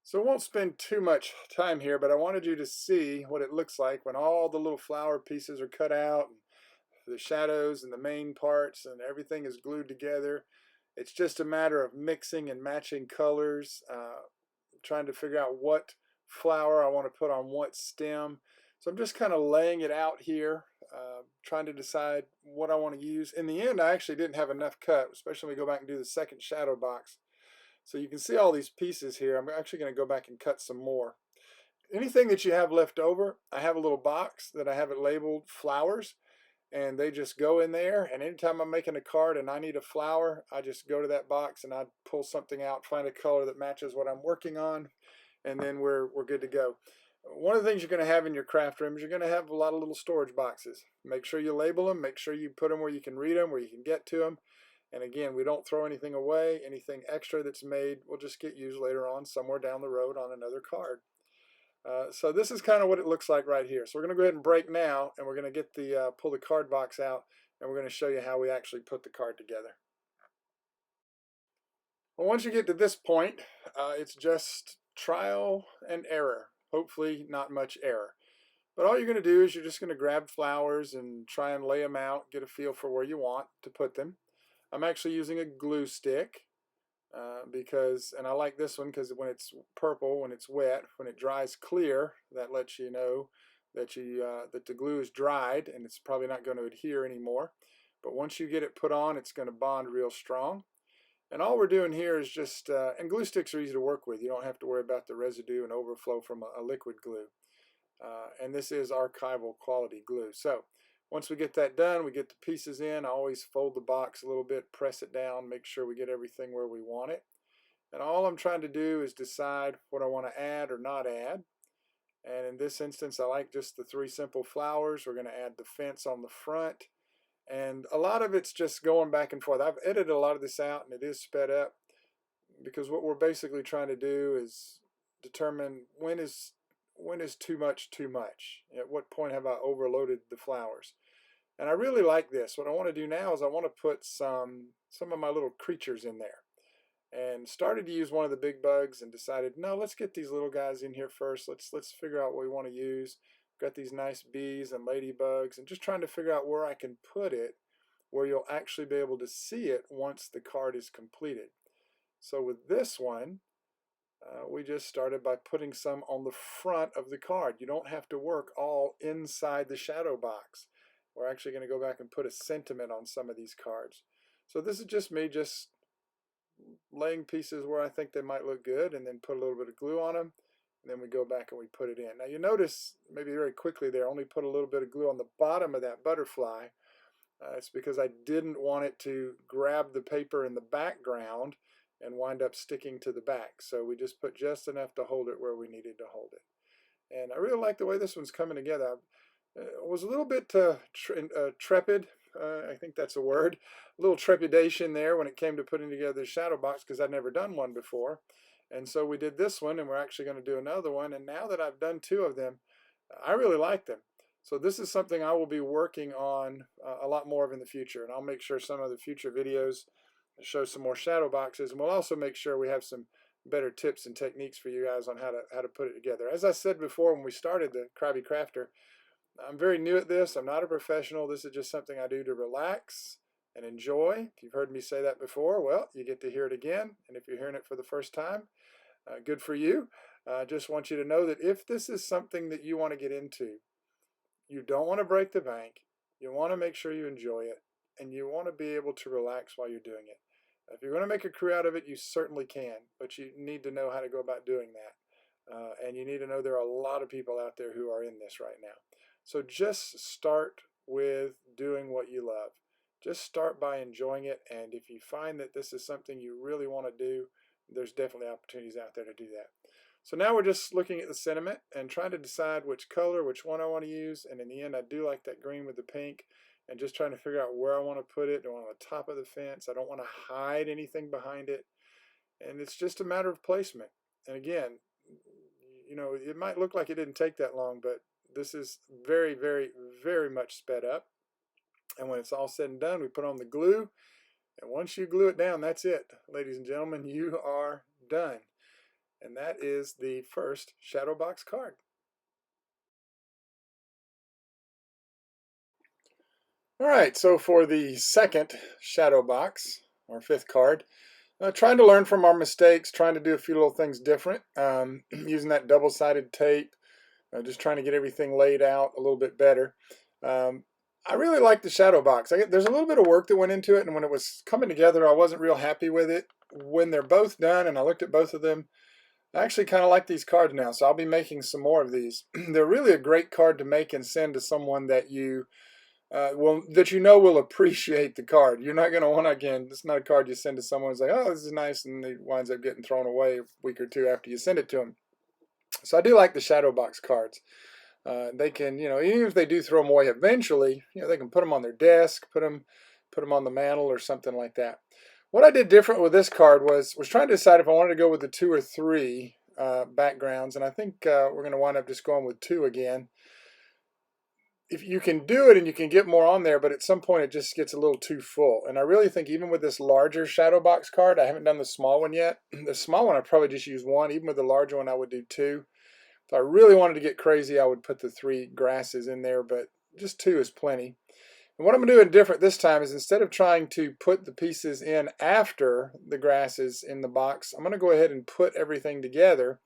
So I won't spend too much time here, but I wanted you to see what it looks like when all the little flower pieces are cut out, and the shadows and the main parts and everything is glued together. It's just a matter of mixing and matching colors, trying to figure out what flower I want to put on what stem. So I'm just kind of laying it out here, trying to decide what I want to use. In the end, I actually didn't have enough cut, especially when we go back and do the second shadow box. So you can see all these pieces here. I'm actually going to go back and cut some more. Anything that you have left over, I have a little box that I have it labeled flowers, and they just go in there. And anytime I'm making a card and I need a flower, I just go to that box and I pull something out, find a color that matches what I'm working on, and then we're good to go. One of the things you're going to have in your craft room is you're going to have a lot of little storage boxes. Make sure you label them, make sure you put them where you can read them, where you can get to them. And again, we don't throw anything away. Anything extra that's made will just get used later on somewhere down the road on another card. So this is kind of what it looks like right here. So we're going to go ahead and break now, and we're going to get the pull the card box out, and we're going to show you how we actually put the card together. Well, once you get to this point, it's just trial and error. Hopefully not much error. But all you're going to do is you're just going to grab flowers and try and lay them out, get a feel for where you want to put them. I'm actually using a glue stick and I like this one because when it's purple, when it's wet, when it dries clear, that lets you know that that the glue is dried and it's probably not going to adhere anymore. But once you get it put on, it's going to bond real strong. And all we're doing here is just, and glue sticks are easy to work with. You don't have to worry about the residue and overflow from a liquid glue. And this is archival quality glue. So once we get that done, we get the pieces in. I always fold the box a little bit, press it down, make sure we get everything where we want it. And all I'm trying to do is decide what I want to add or not add. And in this instance, I like just the 3 simple flowers. We're going to add the fence on the front. And a lot of it's just going back and forth. I've edited a lot of this out, and it is sped up because what we're basically trying to do is determine when is too much too much. At what point have I overloaded the flowers? And I really like this. What I want to do now is I want to put some of my little creatures in there. And started to use one of the big bugs and decided, no, let's get these little guys in here first. Let's figure out what we want to use. Got these nice bees and ladybugs, and just trying to figure out where I can put it where you'll actually be able to see it once the card is completed. So with this one, we just started by putting some on the front of the card. You don't have to work all inside the shadow box. We're actually going to go back and put a sentiment on some of these cards. So this is just me just laying pieces where I think they might look good, and then put a little bit of glue on them, and then we go back and we put it in. Now you notice maybe very quickly there, only put a little bit of glue on the bottom of that butterfly. It's because I didn't want it to grab the paper in the background and wind up sticking to the back. So we just put just enough to hold it where we needed to hold it. And I really like the way this one's coming together. I was a little bit trepid, I think that's a word, a little trepidation there when it came to putting together the shadow box because I'd never done one before. And so we did this one, and we're actually going to do another one. And now that I've done 2 of them, I really like them. So this is something I will be working on a lot more of in the future. And I'll make sure some of the future videos show some more shadow boxes. And we'll also make sure we have some better tips and techniques for you guys on how to put it together. As I said before when we started the Krabby Crafter, I'm very new at this. I'm not a professional. This is just something I do to relax and enjoy. If you've heard me say that before, well, you get to hear it again. And if you're hearing it for the first time, good for you. I just want you to know that if this is something that you want to get into, you don't want to break the bank, you want to make sure you enjoy it, and you want to be able to relax while you're doing it. If you're going to make a career out of it, you certainly can, but you need to know how to go about doing that. And you need to know there are a lot of people out there who are in this right now. So just start with doing what you love. Just start by enjoying it, and if you find that this is something you really want to do, there's definitely opportunities out there to do that. So now we're just looking at the sentiment and trying to decide which color, which one I want to use, and in the end I do like that green with the pink. and just trying to figure out where I want to put it. Do I want it on the top of the fence? I don't want to hide anything behind it. And it's just a matter of placement. And again, you know, it might look like it didn't take that long, but this is very, very, very much sped up. And when it's all said and done, we put on the glue. And once you glue it down, that's it. Ladies and gentlemen, you are done. And that is the first shadow box card. All right, so for the second shadow box, our fifth card, trying to learn from our mistakes, trying to do a few little things different, using that double-sided tape, just trying to get everything laid out a little bit better. I really like the shadow box. There's a little bit of work that went into it, and when it was coming together, I wasn't real happy with it. When they're both done, and I looked at both of them, I actually kind of like these cards now, so I'll be making some more of these. They're really a great card to make and send to someone that you will appreciate the card. You're not going to want to, again, it's not a card you send to someone who's like, oh, this is nice, and it winds up getting thrown away a week or two after you send it to them. So I do like the shadow box cards. They can, you know, even if they do throw them away eventually, you know, they can put them on their desk, put them on the mantle or something like that. What I did different with this card was trying to decide if I wanted to go with the 2 or 3 backgrounds, and I think we're going to wind up just going with 2 again. If you can do it and you can get more on there, but at some point it just gets a little too full. And I really think even with this larger shadow box card, I haven't done the small one yet. The small one I probably just use 1. Even with the larger one I would do 2. If I really wanted to get crazy, I would put the 3 grasses in there, but just 2 is plenty. And what I'm doing different this time is instead of trying to put the pieces in after the grasses in the box, I'm going to go ahead and put everything together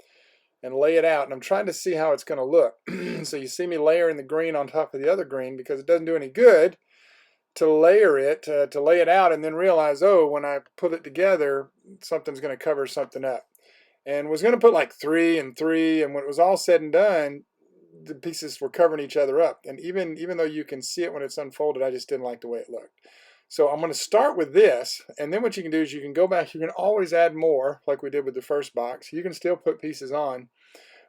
and lay it out. And I'm trying to see how it's going to look. So you see me layering the green on top of the other green because it doesn't do any good to layer it, to lay it out and then realize, oh, when I put it together, something's going to cover something up. And was going to put like 3 and 3, and when it was all said and done, the pieces were covering each other up. And even though you can see it when it's unfolded, I just didn't like the way it looked. So I'm going to start with this, and then what you can do is you can go back. You can always add more, like we did with the first box. You can still put pieces on,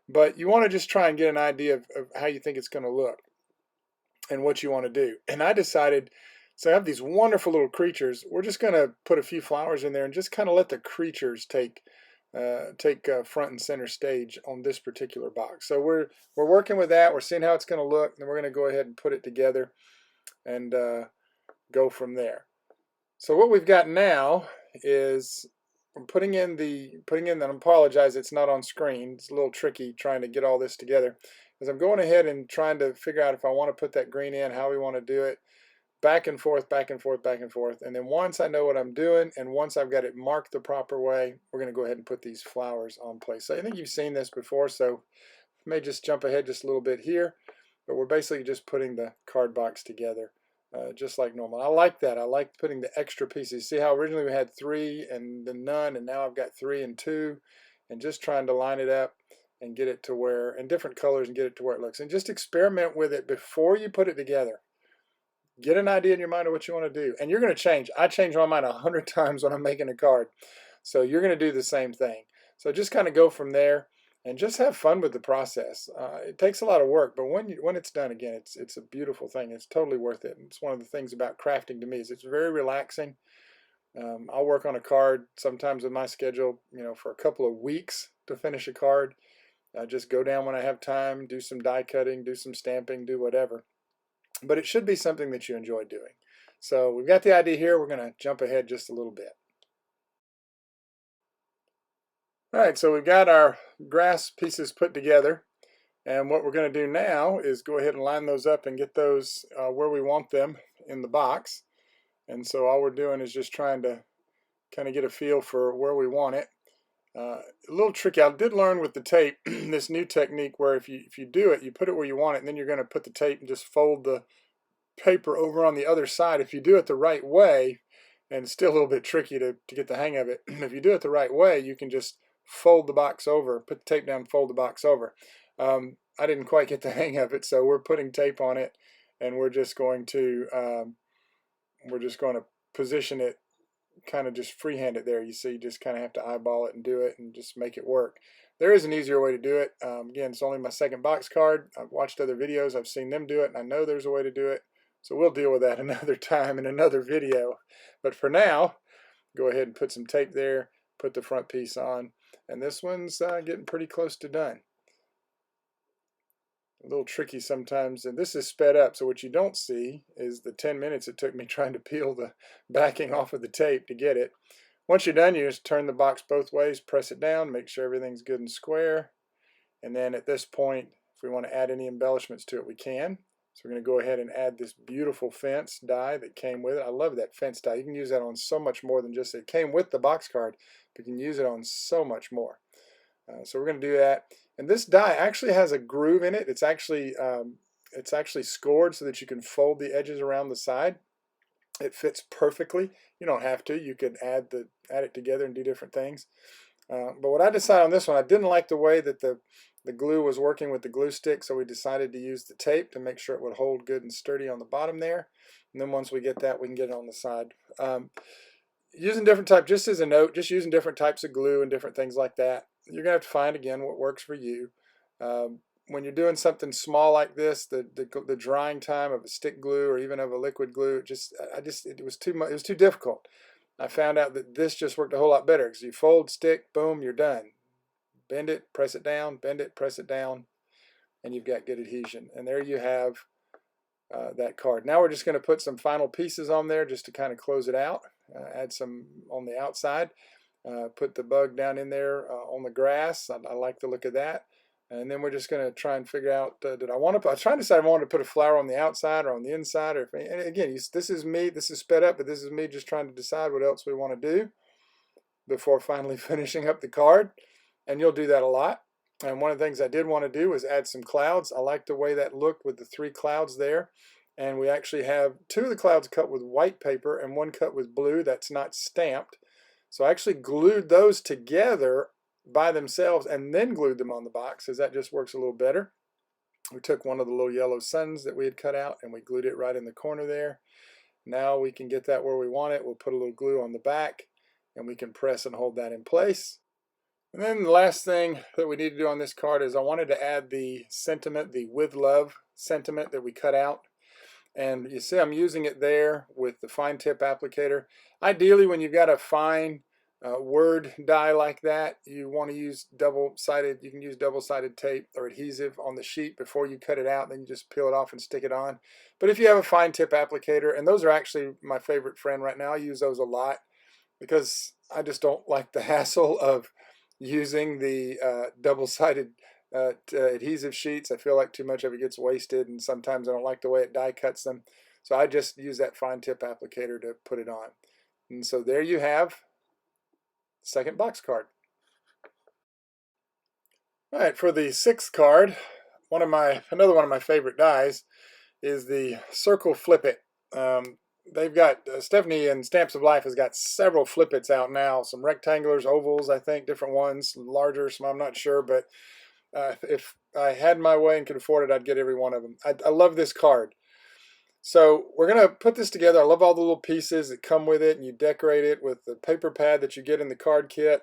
but you want to just try and get an idea of how you think it's going to look and what you want to do. And I decided, so I have these wonderful little creatures. We're just going to put a few flowers in there and just kind of let the creatures take front and center stage on this particular box. So we're working with that. We're seeing how it's going to look, and we're going to go ahead and put it together and go from there. So what we've got now is I'm putting in, and I apologize, it's not on screen. It's a little tricky trying to get all this together. As I'm going ahead and trying to figure out if I want to put that green in, how we want to do it, back and forth, back and forth, back and forth. And then once I know what I'm doing and once I've got it marked the proper way, we're going to go ahead and put these flowers on place. So I think you've seen this before, so I may just jump ahead just a little bit here, but we're basically just putting the card box together just like normal. I like that. I like putting the extra pieces. See how originally we had 3 and then none, and now I've got 3 and 2, and just trying to line it up and get it to where, in different colors, and get it to where it looks. And just experiment with it before you put it together. Get an idea in your mind of what you want to do. And you're going to change. I change my mind 100 times when I'm making a card. So you're going to do the same thing. So just kind of go from there and just have fun with the process. It takes a lot of work, but when it's done, again, it's a beautiful thing. It's totally worth it. And it's one of the things about crafting to me is it's very relaxing. I'll work on a card sometimes with my schedule, you know, for a couple of weeks to finish a card. I just go down when I have time, do some die cutting, do some stamping, do whatever. But it should be something that you enjoy doing. So we've got the idea here. We're going to jump ahead just a little bit. All right, so we've got our grass pieces put together. And what we're going to do now is go ahead and line those up and get those where we want them in the box. And so all we're doing is just trying to kind of get a feel for where we want it. A little tricky. I did learn with the tape this new technique where if you do it, you put it where you want it, and then you're going to put the tape and just fold the paper over on the other side. If you do it the right way, and it's still a little bit tricky to get the hang of it, if you do it the right way, you can just fold the box over, put the tape down, fold the box over. I didn't quite get the hang of it, so we're putting tape on it, and we're just going to position it, kind of just freehand it there. You see, you just kind of have to eyeball it and do it and just make it work. There is an easier way to do it. Again, it's only my second box card. I've watched other videos. I've seen them do it, and I know there's a way to do it. So we'll deal with that another time in another video. But for now, go ahead and put some tape there, put the front piece on, and this one's getting pretty close to done. A little tricky sometimes, and this is sped up, so what you don't see is the 10 minutes it took me trying to peel the backing off of the tape to get it. Once you're done, you just turn the box both ways, press it down, make sure everything's good and square, and then at this point, if we want to add any embellishments to it, we can. So we're going to go ahead and add this beautiful fence die that came with it. I love that fence die. You can use that on so much more than just, it came with the box card, but you can use it on so much more. So we're going to do that. And this die actually has a groove in it. It's actually scored so that you can fold the edges around the side. It fits perfectly. You don't have to. You could add it together and do different things. But what I decided on this one, I didn't like the way that the glue was working with the glue stick, so we decided to use the tape to make sure it would hold good and sturdy on the bottom there. And then once we get that, we can get it on the side. Using different types, just as a note, just using different types of glue and different things like that. You're going to have to find, again, what works for you. When you're doing something small like this, the drying time of a stick glue or even of a liquid glue, it was too much. It was too difficult. I found out that this just worked a whole lot better because you fold, stick, boom, you're done. Bend it, press it down, bend it, press it down, and you've got good adhesion. And there you have that card. Now we're just going to put some final pieces on there just to kind of close it out. Add some on the outside. Put the bug down in there on the grass. I like the look of that. And then we're just going to try and figure out, I was trying to decide if I wanted to put a flower on the outside or on the inside. And again, this is me. This is sped up, but this is me just trying to decide what else we want to do before finally finishing up the card. And you'll do that a lot. And one of the things I did want to do was add some clouds. I like the way that looked with the 3 clouds there. And we actually have 2 of the clouds cut with white paper and 1 cut with blue that's not stamped. So I actually glued those together by themselves and then glued them on the box, because that just works a little better. We took one of the little yellow suns that we had cut out and we glued it right in the corner there. Now we can get that where we want it. We'll put a little glue on the back and we can press and hold that in place. And then the last thing that we need to do on this card is I wanted to add the sentiment, the with love sentiment that we cut out. And you see I'm using it there with the fine tip applicator. Ideally, when you've got a fine word die like that, you want to use double-sided, you can use double-sided tape or adhesive on the sheet before you cut it out, then you just peel it off and stick it on. But if you have a fine tip applicator, and those are actually my favorite friend right now, I use those a lot because I just don't like the hassle of using the double-sided adhesive sheets. I feel like too much of it gets wasted, and sometimes I don't like the way it die cuts them. So I just use that fine tip applicator to put it on. And so there you have the second box card. All right, for the 6th card, another one of my favorite dies is the Circle Flip It. They've got, Stephanie and Stamps of Life has got several Flip Its out now. Some rectangulars, ovals, I think, different ones, larger, some I'm not sure, but if I had my way and could afford it, I'd get every one of them. I love this card. So we're going to put this together. I love all the little pieces that come with it, and you decorate it with the paper pad that you get in the card kit.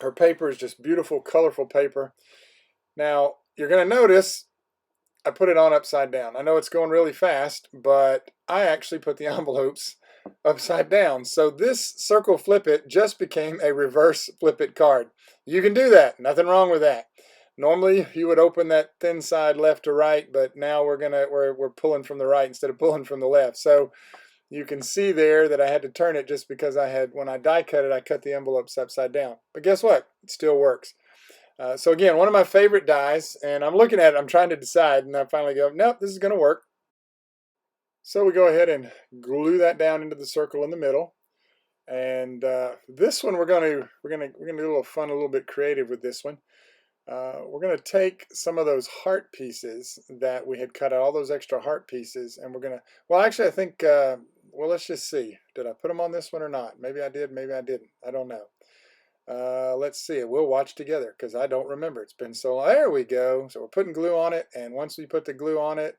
Her paper is just beautiful, colorful paper. Now, you're going to notice I put it on upside down. I know it's going really fast, but I actually put the envelopes upside down. So this Circle Flip It just became a reverse Flip It card. You can do that. Nothing wrong with that. Normally you would open that thin side left to right, but now we're pulling from the right instead of pulling from the left. So you can see there that I had to turn it just because when I die cut it, I cut the envelopes upside down. But guess what? It still works. So again, one of my favorite dies, and I'm looking at it, I'm trying to decide, and I finally go, nope, this is going to work. So we go ahead and glue that down into the circle in the middle. And this one we're gonna do a little fun, a little bit creative with this one. We're going to take some of those heart pieces that we had cut out, all those extra heart pieces, and we're going to, well, actually, I think, well, let's just see. Did I put them on this one or not? Maybe I did, maybe I didn't. I don't know. Let's see. We'll watch together because I don't remember. It's been so long. There we go. So we're putting glue on it, and once we put the glue on it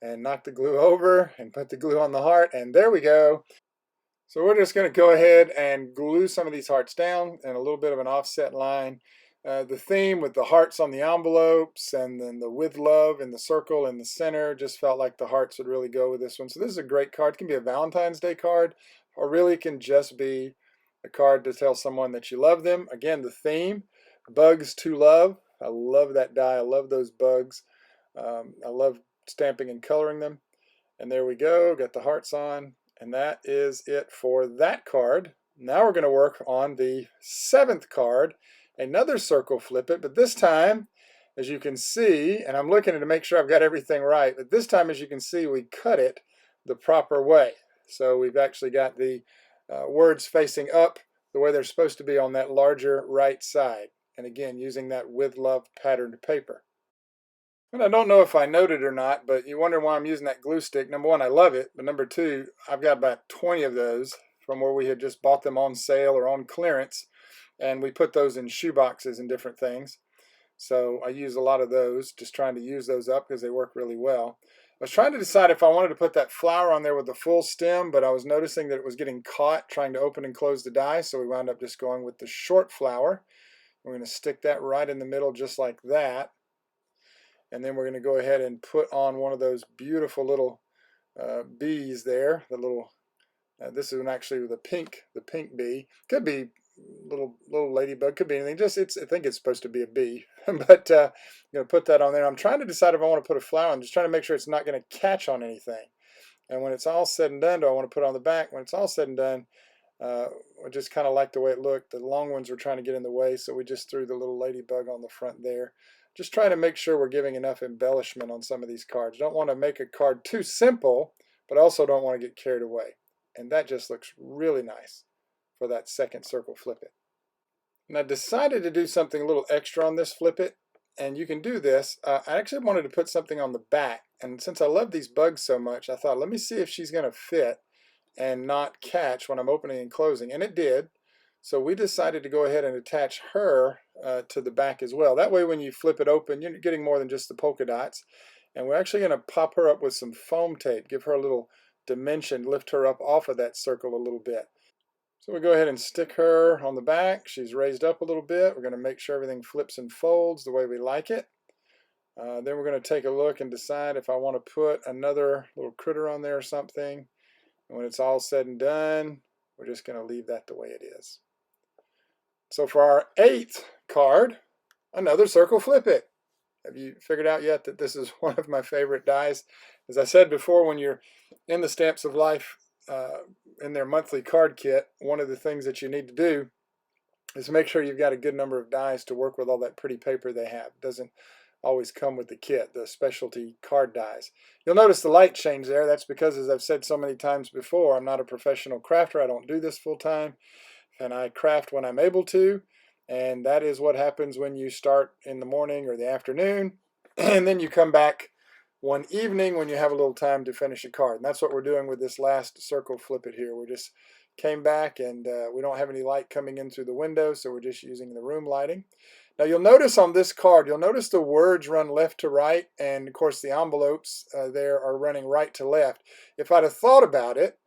and knock the glue over and put the glue on the heart, and there we go. So we're just going to go ahead and glue some of these hearts down in a little bit of an offset line. The theme with the hearts on the envelopes and then the with love in the circle in the center just felt like the hearts would really go with this one. So this is a great card. It can be a Valentine's Day card, or really can just be a card to tell someone that you love them. Again, the theme, Bugs2Love. I love that die. I love those bugs. I love stamping and coloring them. And there we go. Got the hearts on. And that is it for that card. Now we're going to work on the 7th card. Another circle flip it, but this time, as you can see, and I'm looking to make sure I've got everything right, but this time, as you can see, we cut it the proper way. So we've actually got the words facing up the way they're supposed to be on that larger right side. And again, using that with love patterned paper. And I don't know if I noted or not, but you wonder why I'm using that glue stick. Number one, I love it, but number two, I've got about 20 of those from where we had just bought them on sale or on clearance. And we put those in shoe boxes and different things. So I use a lot of those, just trying to use those up because they work really well. I was trying to decide if I wanted to put that flower on there with the full stem, but I was noticing that it was getting caught trying to open and close the die, so we wound up just going with the short flower. We're going to stick that right in the middle just like that. And then we're going to go ahead and put on one of those beautiful little bees there. The little, this is actually the pink bee. Could be little ladybug, could be anything. I think it's supposed to be a bee, but I'm going to put that on there. I'm trying to decide if I want to put a flower. I'm just trying to make sure it's not going to catch on anything. And when it's all said and done, do I want to put it on the back? When it's all said and done, I just kind of like the way it looked. The long ones were trying to get in the way, so we just threw the little ladybug on the front there. Just trying to make sure we're giving enough embellishment on some of these cards. Don't want to make a card too simple, but also don't want to get carried away. And that just looks really nice for that second circle flip it. And I decided to do something a little extra on this flip it, and you can do this. I actually wanted to put something on the back, and since I love these bugs so much, I thought, let me see if she's going to fit and not catch when I'm opening and closing, and it did. So we decided to go ahead and attach her to the back as well. That way when you flip it open, you're getting more than just the polka dots. And we're actually going to pop her up with some foam tape, give her a little dimension, lift her up off of that circle a little bit. So we go ahead and stick her on the back. She's raised up a little bit. We're going to make sure everything flips and folds the way we like it. Then we're going to take a look and decide if I want to put another little critter on there or something. And when it's all said and done, we're just going to leave that the way it is. So for our 8th card, another circle flip it. Have you figured out yet that this is one of my favorite dies? As I said before, when you're in the Stamps of Life in their monthly card kit, one of the things that you need to do is make sure you've got a good number of dies to work with all that pretty paper they have. It doesn't always come with the kit, the specialty card dies. You'll notice the light change there. That's because, as I've said so many times before, I'm not a professional crafter. I don't do this full time, and I craft when I'm able to, and that is what happens when you start in the morning or the afternoon, and then you come back one evening when you have a little time to finish a card. And that's what we're doing with this last circle flip it here. We just came back, and we don't have any light coming in through the window, so we're just using the room lighting. Now you'll notice on this card, you'll notice the words run left to right, and of course the envelopes there are running right to left. If I'd have thought about it,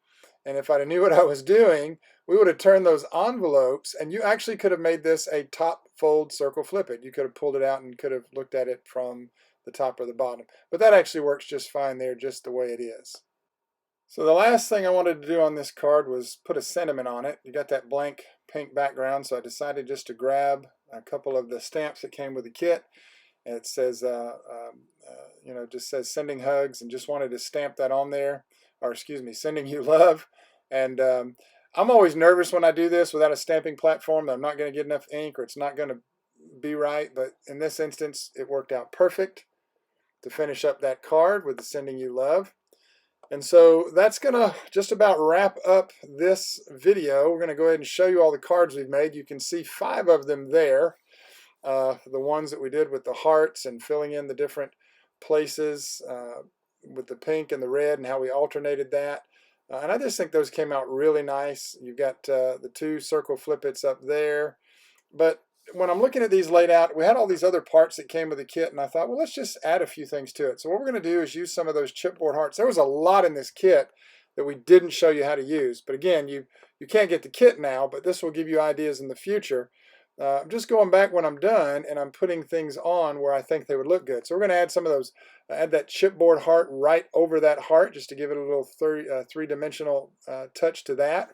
and if I'd have knew what I was doing, we would have turned those envelopes, and you actually could have made this a top fold circle flip it. You could have pulled it out and could have looked at it from the top or the bottom. But that actually works just fine there, just the way it is. So the last thing I wanted to do on this card was put a sentiment on it. You got that blank pink background, so I decided just to grab a couple of the stamps that came with the kit. And it says, just says sending hugs, and just wanted to stamp that on there, or excuse me, sending you love. And I'm always nervous when I do this without a stamping platform that I'm not going to get enough ink or it's not going to be right. But in this instance, it worked out perfect to finish up that card with the sending you love. And so that's going to just about wrap up this video. We're going to go ahead and show you all the cards we've made. You can see 5 of them there. The ones that we did with the hearts and filling in the different places with the pink and the red and how we alternated that. And I just think those came out really nice. You've got the 2 circle flip-its up there. But when I'm looking at these laid out, we had all these other parts that came with the kit, and I thought, well, let's just add a few things to it. So what we're going to do is use some of those chipboard hearts. There was a lot in this kit that we didn't show you how to use. But again, you can't get the kit now, but this will give you ideas in the future I'm just going back when I'm done and I'm putting things on where I think they would look good. So we're going to add some of those, add that chipboard heart right over that heart just to give it a little three-dimensional touch to that.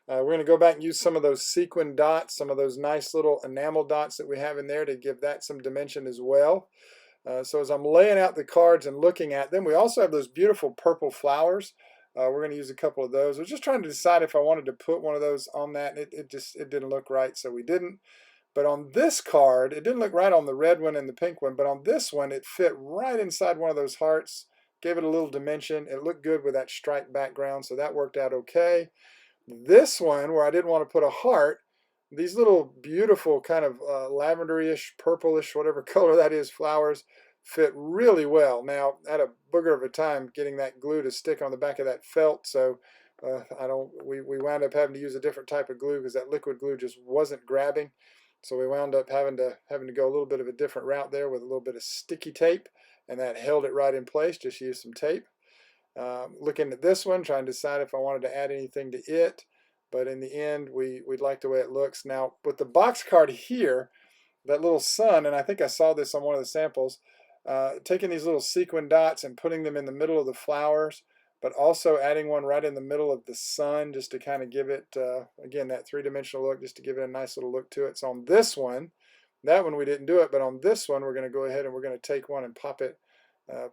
We're going to go back and use some of those sequin dots, some of those nice little enamel dots that we have in there to give that some dimension as well. So as I'm laying out the cards and looking at them, we also have those beautiful purple flowers. We're going to use a couple of those. I was just trying to decide if I wanted to put one of those on that, and it didn't look right, so we didn't. But on this card, it didn't look right on the red one and the pink one, but on this one, it fit right inside one of those hearts, gave it a little dimension. It looked good with that striped background, so that worked out okay. This one, where I didn't want to put a heart, these little beautiful kind of lavenderish, purplish, whatever color that is, flowers fit really well. Now, I had a booger of a time getting that glue to stick on the back of that felt, so we wound up having to use a different type of glue because that liquid glue just wasn't grabbing. So we wound up having to go a little bit of a different route there with a little bit of sticky tape, and that held it right in place. Just use some tape. Looking at this one, trying to decide if I wanted to add anything to it, but in the end, we like the way it looks. Now, with the box card here, that little sun, and I think I saw this on one of the samples, taking these little sequin dots and putting them in the middle of the flowers, but also adding one right in the middle of the sun just to kind of give it, again, that three-dimensional look, just to give it a nice little look to it. So on this one, that one we didn't do it, but on this one, we're going to go ahead and we're going to take one and pop it,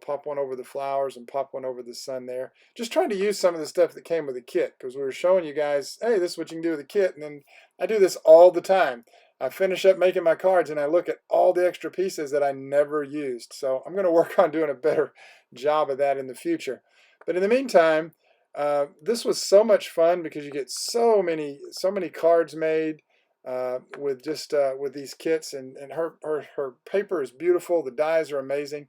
pop one over the flowers and pop one over the sun there. Just trying to use some of the stuff that came with the kit, because we were showing you guys, hey, this is what you can do with the kit, and then I do this all the time. I finish up making my cards and I look at all the extra pieces that I never used. So I'm going to work on doing a better job of that in the future. But in the meantime, this was so much fun because you get so many cards made with just with these kits, and her paper is beautiful. The dies are amazing.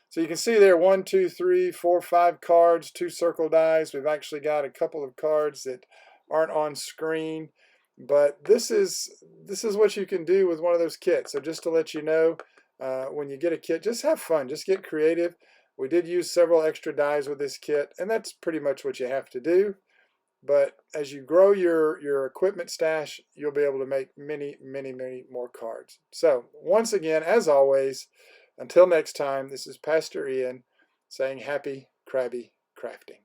So you can see there 1, 2, 3, 4, 5 cards, 2 circle dies. We've actually got a couple of cards that aren't on screen, but this is what you can do with one of those kits. So just to let you know, when you get a kit, just have fun, just get creative. We did use several extra dies with this kit, and that's pretty much what you have to do. But as you grow your equipment stash, you'll be able to make many more cards. So once again, as always, until next time, this is Pastor Ian saying happy Krabby Crafting.